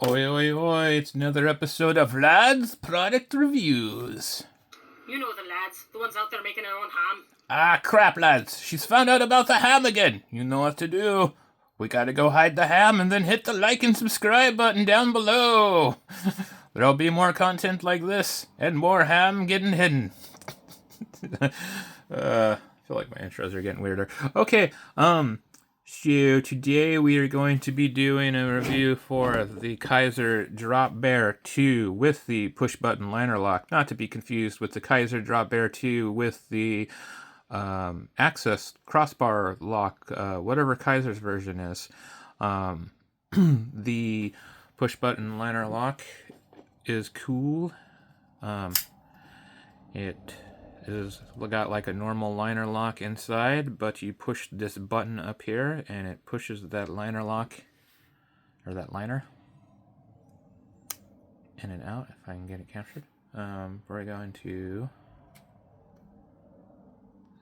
Oi, oi, oi, it's another episode of Lads Product Reviews. You know the lads, the ones out there making their own ham. Ah, crap, lads. She's found out about the ham again. You know what to do. We gotta go hide the ham and then hit the like and subscribe button down below. There'll be more content like this and more ham getting hidden. I feel like my intros are getting weirder. Okay, so today we are going to be doing a review for the Kizer Drop Bear 2 with the push button liner lock, not to be confused with the Kizer Drop Bear 2 with the access crossbar lock, whatever Kizer's version is. The push button liner lock is cool. It is got like a normal liner lock inside, but you push this button up here and it pushes that liner lock, or that liner, in and out, if I can get it captured. We're going to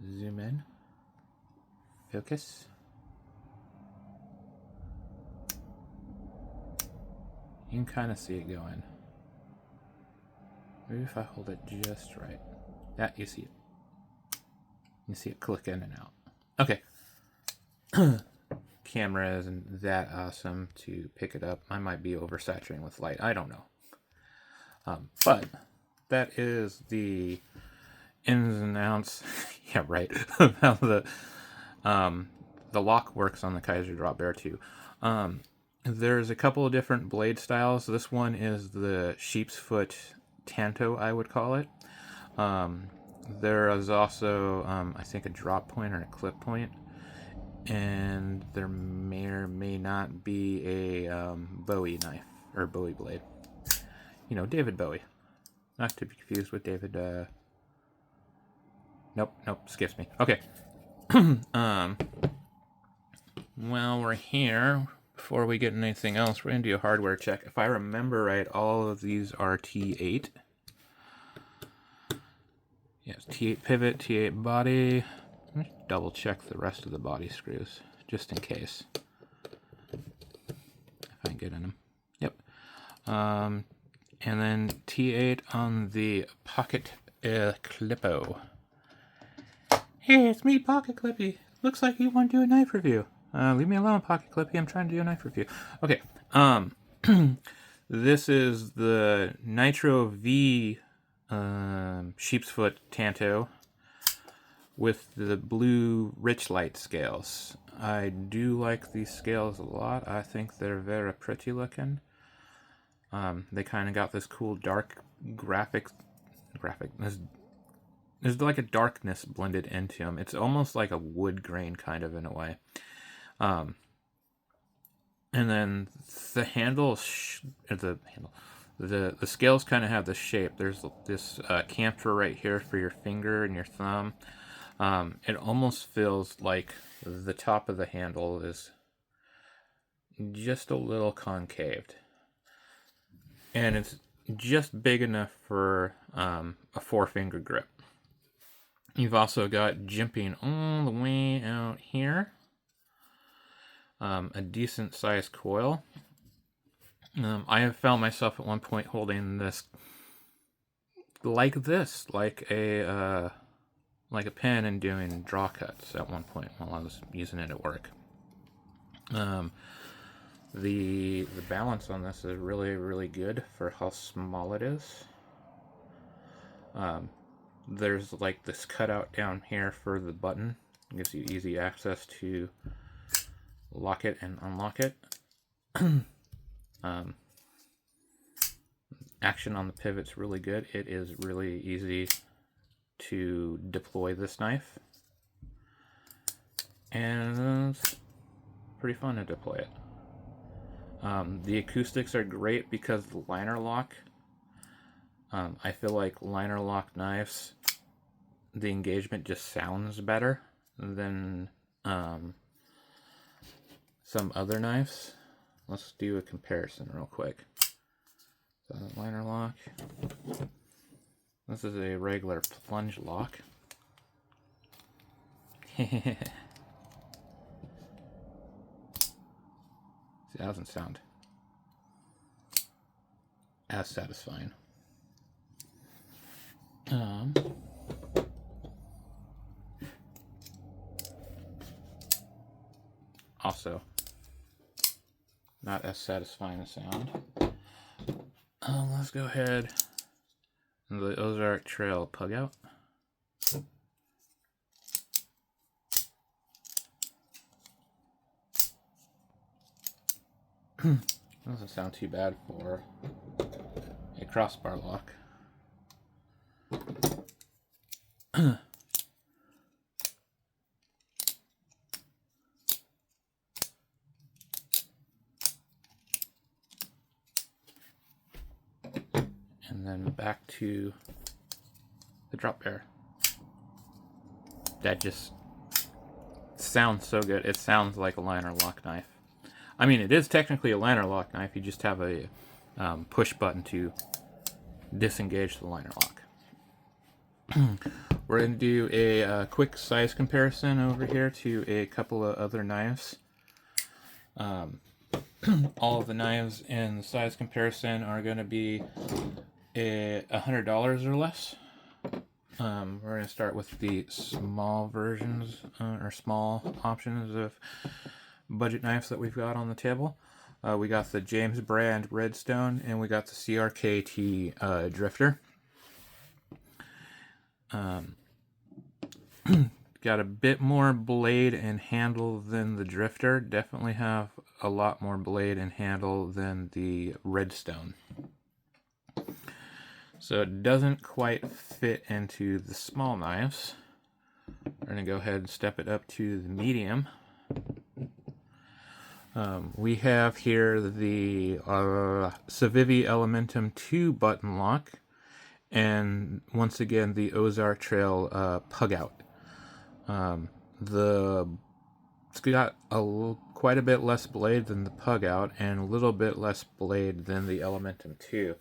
zoom in, focus. You can kind of see it going. Maybe if I hold it just right. Yeah, you see it. You see it click in and out. Okay. Camera isn't that awesome to pick it up. I might be oversaturating with light. I don't know. But that is the ins and outs. Yeah, right. How the lock works on the Kizer Drop Bear 2. There's a couple of different blade styles. This one is the sheep's foot Tanto, I would call it. There is also, I think, a drop point or a clip point, and there may or may not be a Bowie knife or Bowie blade. You know, David Bowie, not to be confused with David. Nope, skips me. Okay. While we're here, before we get anything else, we're gonna do a hardware check. If I remember right, all of these are T8. Yes, T8 pivot, T8 body. Let me double check the rest of the body screws, just in case. If I can get in them. Yep. And then T8 on the Pocket Clippo. Hey, it's me, Pocket Clippy. Looks like you want to do a knife review. Leave me alone, Pocket Clippy. I'm trying to do a knife review. Okay. This is the Nitro V sheep's foot Tanto with the blue rich light scales. I do like these scales a lot. I think they're very pretty looking. They kind of got this cool dark graphic. There's like a darkness blended into them. It's almost like a wood grain kind of in a way. And then the the scales kind of have this shape. There's this camphor right here for your finger and your thumb. It almost feels like the top of the handle is just a little concaved. And it's just big enough for a 4-finger grip. You've also got jimping all the way out here. A decent sized coil. I have found myself at one point holding this like a pen and doing draw cuts at one point while I was using it at work. The balance on this is really, really good for how small it is. There's like this cutout down here for the button. It gives you easy access to lock it and unlock it. Action on the pivot's really good. It is really easy to deploy this knife, and it's pretty fun to deploy it. The acoustics are great because of the liner lock. I feel like liner lock knives, the engagement just sounds better than some other knives. Let's do a comparison real quick. So liner lock. This is a regular plunge lock. See, that doesn't sound. as satisfying. Also, not as satisfying a sound. Let's go ahead and the Ozark Trail Pug Out. Doesn't sound too bad for a crossbar lock. And then back to the drop bear. That just sounds so good. It sounds like a liner lock knife. I mean, it is technically a liner lock knife. You just have a push button to disengage the liner lock. We're going to do a quick size comparison over here to a couple of other knives. All of the knives in the size comparison are going to be $100 or less. We're going to start with the small versions or small options of budget knives that we've got on the table. We got the James brand Redstone, and we got the CRKT Drifter. Got a bit more blade and handle than the Drifter. Definitely have a lot more blade and handle than the Redstone. So it doesn't quite fit into the small knives. We're going to go ahead and step it up to the medium. We have here the Civivi Elementum 2 button lock, and once again the Ozark Trail Pug Out. It's got quite a bit less blade than the Pug Out, and a little bit less blade than the Elementum 2.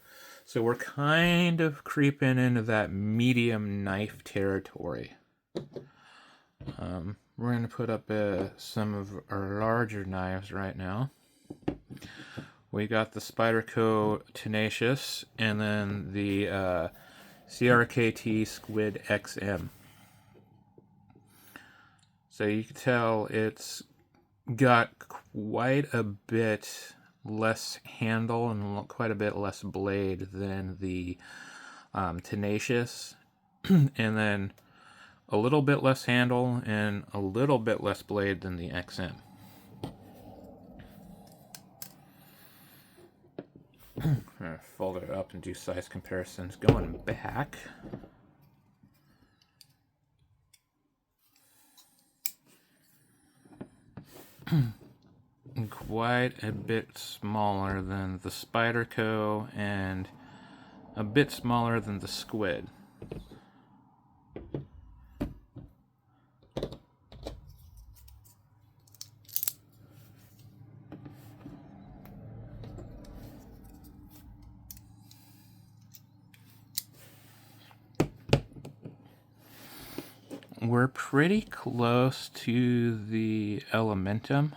So we're kind of creeping into that medium knife territory. We're going to put up some of our larger knives right now. We got the Spyderco Tenacious, and then the CRKT Squid XM. So you can tell it's got quite a bit less handle and quite a bit less blade than the Tenacious, and then a little bit less handle and a little bit less blade than the XM. I'm going to fold it up and do size comparisons going back. Quite a bit smaller than the Spyderco and a bit smaller than the Squid. We're pretty close to the Elementum,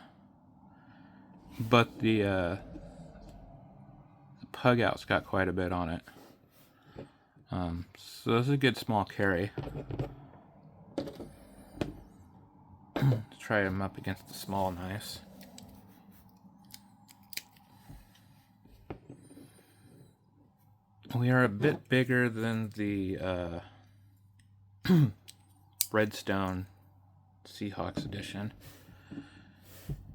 but the Pug Out's got quite a bit on it. So this is a good small carry. Let's try them up against the small knives. We are a bit bigger than the Redstone Seahawks edition,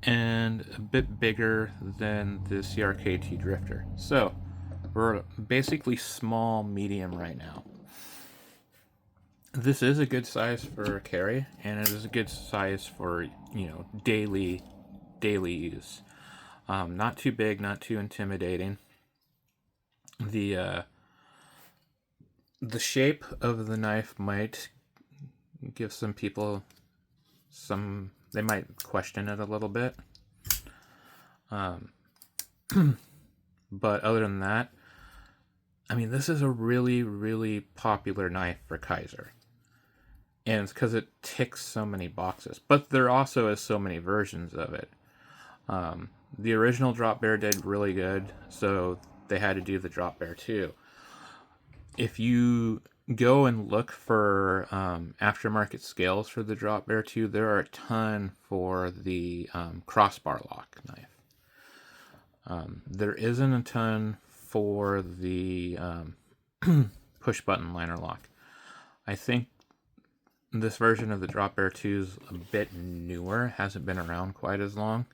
and a bit bigger than the CRKT Drifter. So we're basically small medium right now. This is a good size for carry, and it is a good size for, daily use. Not too big, not too intimidating. The shape of the knife might give some people they might question it a little bit. But other than that, I mean, this is a really, really popular knife for Kizer. And it's because it ticks so many boxes. But there also is so many versions of it. The original Drop Bear did really good, so they had to do the drop bear too. If you go and look for aftermarket scales for the drop bear 2, there are a ton for the crossbar lock knife. There isn't a ton for the push button liner lock. I think this version of the drop bear 2 is a bit newer, hasn't been around quite as long.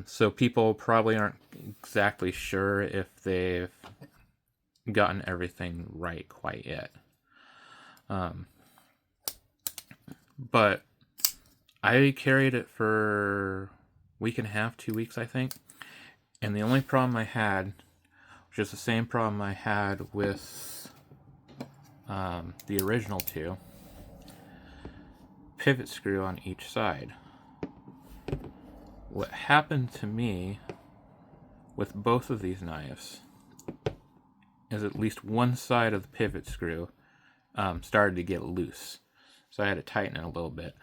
So people probably aren't exactly sure if they've gotten everything right quite yet. But I carried it for a week and a half, 2 weeks, I think. And the only problem I had, which is the same problem I had with the original 2, pivot screw on each side. What happened to me with both of these knives is at least one side of the pivot screw started to get loose. So I had to tighten it a little bit.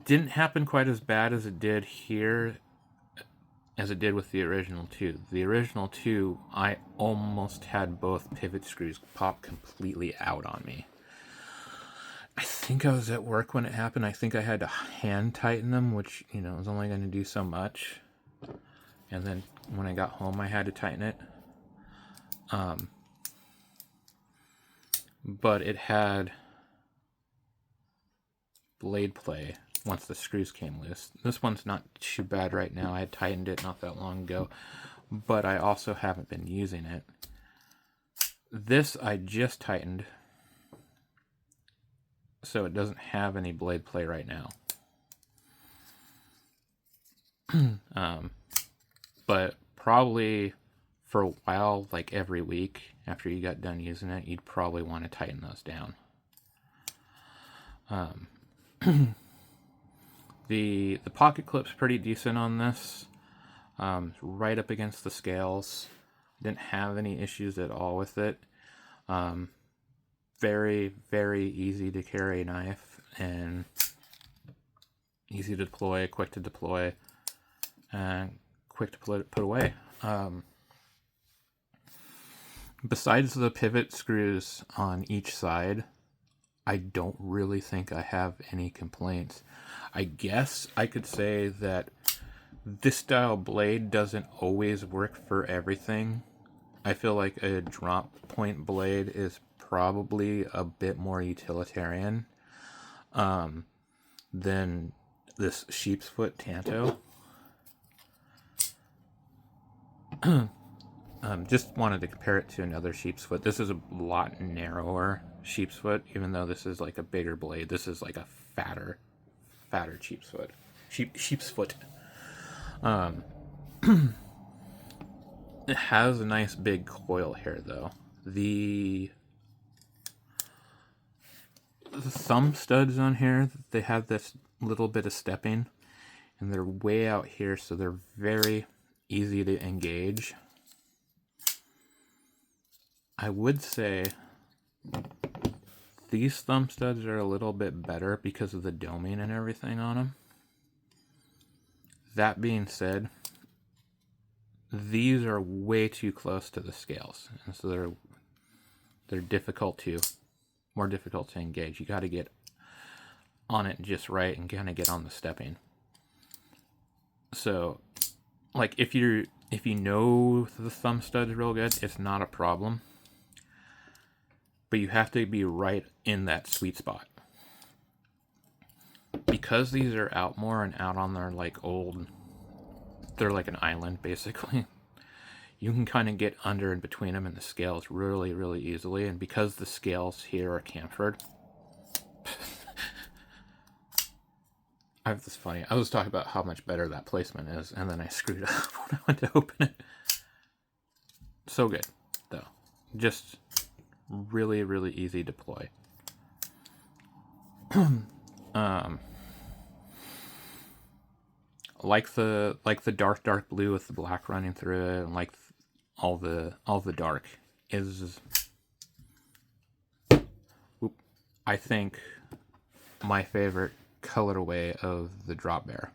Didn't happen quite as bad as it did here as it did with the original 2. The original 2, I almost had both pivot screws pop completely out on me. I think I was at work when it happened. I think I had to hand tighten them, which, was only going to do so much. And then when I got home, I had to tighten it. But it had blade play once the screws came loose. This one's not too bad right now. I had tightened it not that long ago, but I also haven't been using it. This I just tightened, so it doesn't have any blade play right now. But probably for a while, like every week after you got done using it, you'd probably want to tighten those down. The pocket clip's pretty decent on this. Right up against the scales. Didn't have any issues at all with it. Very, very easy to carry knife and easy to deploy, quick to deploy, and quick to put away. Besides the pivot screws on each side, I don't really think I have any complaints. I guess I could say that this style blade doesn't always work for everything. I feel like a drop point blade is probably a bit more utilitarian than this sheep's foot Tanto. Just wanted to compare it to another sheep's foot. This is a lot narrower sheep's foot, even though this is like a bigger blade. This is like a fatter sheep's foot. Sheep's foot. It has a nice big coil here, though. The thumb studs on here, they have this little bit of stepping, and they're way out here, so they're very easy to engage. I would say these thumb studs are a little bit better because of the doming and everything on them. That being said, these are way too close to the scales, and so they're more difficult to engage. You got to get on it just right and kind of get on the stepping. So, like if you know the thumb studs real good, it's not a problem. But you have to be right in that sweet spot. Because these are out more and out on their they're like an island basically. You can kind of get under and between them and the scales really, really easily. And because the scales here are chamfered, this funny. I was talking about how much better that placement is, and then I screwed up when I went to open it. So good, though. Just really, really easy to deploy. Like the dark blue with the black running through it, and like all the dark is, I think, my favorite colorway of the drop bear.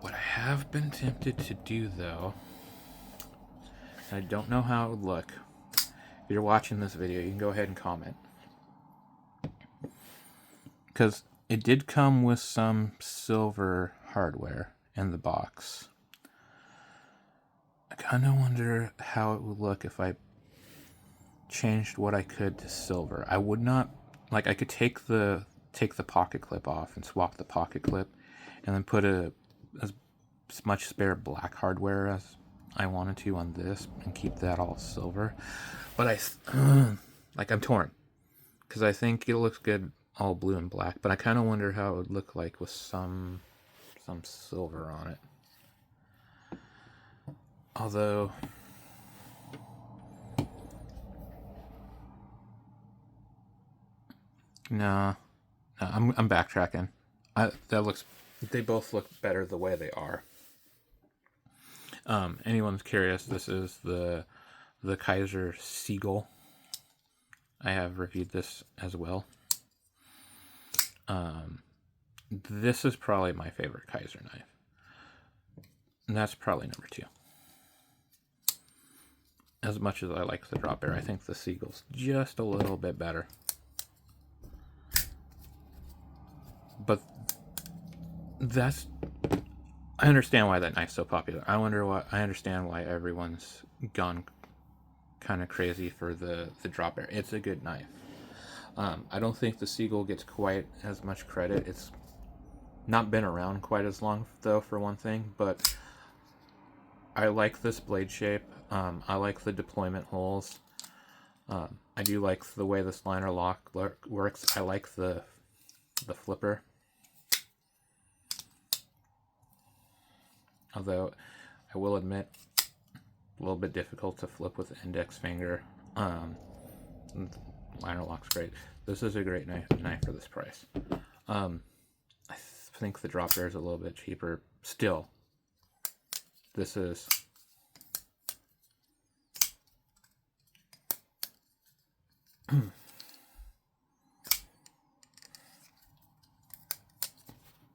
What I have been tempted to do, though, I don't know how it would look. If you're watching this video, you can go ahead and comment. Because it did come with some silver hardware in the box. I kind of wonder how it would look if I changed what I could to silver. I would not, like, I could take the pocket clip off and swap the pocket clip, and then put as much spare black hardware as I wanted to on this, and keep that all silver. But I'm torn, because I think it looks good all blue and black, but I kind of wonder how it would look like with some silver on it. Although, no, I'm backtracking. They both look better the way they are. Anyone's curious, this is the Kizer Seagull. I have reviewed this as well. This is probably my favorite Kizer knife. And that's probably number 2. As much as I like the drop bear, I think the Seagull's just a little bit better. But I understand why that knife's so popular. I understand why everyone's gone kind of crazy for the drop bear. It's a good knife. I don't think the Seagull gets quite as much credit. It's not been around quite as long, though, for one thing, but I like this blade shape. I like the deployment holes. I do like the way this liner lock works. I like the flipper. Although, I will admit, a little bit difficult to flip with the index finger. Liner lock's great. This is a great knife for this price. I think the drop bear is a little bit cheaper. Still, this is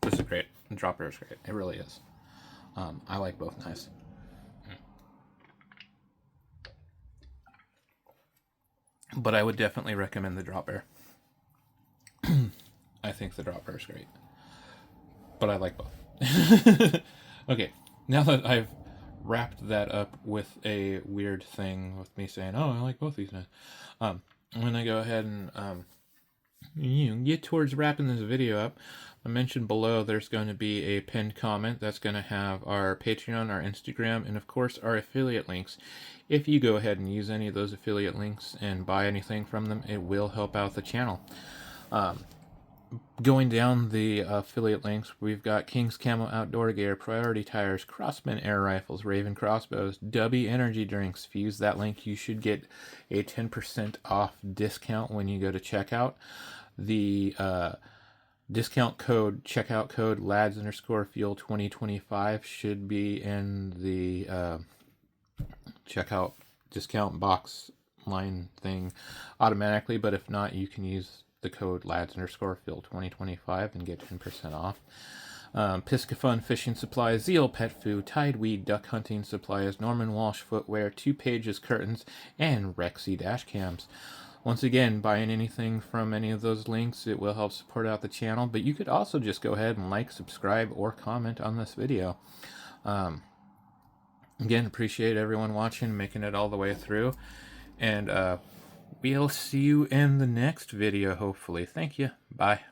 this is great. The drop bear is great. It really is. I like both knives. But I would definitely recommend the drop bear. I think the drop bear is great. But I like both. Okay, now that I've wrapped that up with a weird thing with me saying, oh, I like both these knives, I'm going to go ahead and get towards wrapping this video up. I mentioned below there's going to be a pinned comment that's going to have our Patreon, our Instagram, and of course our affiliate links. If you go ahead and use any of those affiliate links and buy anything from them, it will help out the channel. Going down the affiliate links, we've got King's Camo Outdoor Gear, Priority Tires, Crossman Air Rifles, Raven Crossbows, Dubby Energy Drinks. If you use that link, you should get a 10% off discount when you go to checkout. The discount code, checkout code, lads_fuel 2025 should be in the checkout discount box line thing automatically, but if not, you can use the code lads_fuel 2025 and get 10% off. Piscafun Fishing Supplies, Zeal Pet Food, Tideweed Duck Hunting Supplies, Norman Walsh Footwear, 2 Pages Curtains, and Rexy Dash Cams. Once again, buying anything from any of those links, it will help support out the channel, but you could also just go ahead and like, subscribe, or comment on this video. Again, appreciate everyone watching, making it all the way through, and we'll see you in the next video, hopefully. Thank you. Bye.